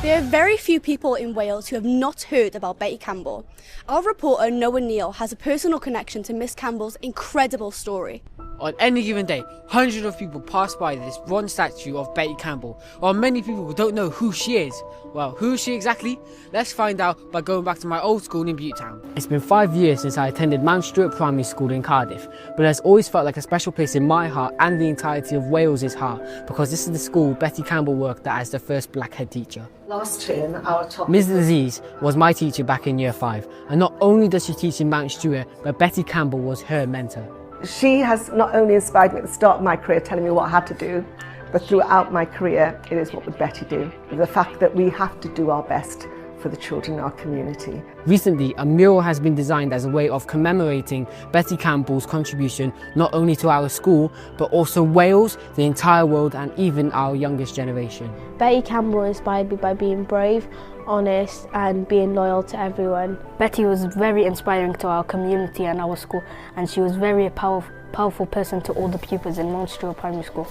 There are very few people in Wales who have not heard about Betty Campbell. Our reporter Noah Neal has a personal connection to Miss Campbell's incredible story. On any given day, hundreds of people pass by this bronze statue of Betty Campbell, while many people don't know who she is. Well, who is she exactly? Let's find out by going back to my old school in Butetown. It's been 5 years since I attended Mount Stuart Primary School in Cardiff, but it has always felt like a special place in my heart and the entirety of Wales's heart, because this is the school Betty Campbell worked at as the first black head teacher. Last term, our top Ms. Aziz was my teacher back in year 5, and not only does she teach in Mount Stuart, but Betty Campbell was her mentor. She has not only inspired me at the start of my career, telling me what I had to do, but throughout my career, it is what would Betty do. The fact that we have to do our best for the children in our community. Recently, a mural has been designed as a way of commemorating Betty Campbell's contribution not only to our school, but also Wales, the entire world, and even our youngest generation. Betty Campbell inspired me by being brave, honest and being loyal to everyone. Betty was very inspiring to our community and our school, and she was very powerful person to all the pupils in Mount Stuart Primary School.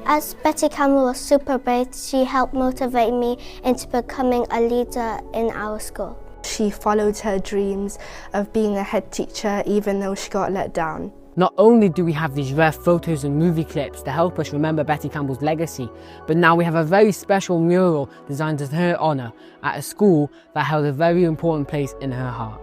As Betty Campbell was super brave, she helped motivate me into becoming a leader in our school. She followed her dreams of being a head teacher even though she got let down. Not only do we have these rare photos and movie clips to help us remember Betty Campbell's legacy, but now we have a very special mural designed in her honour at a school that held a very important place in her heart.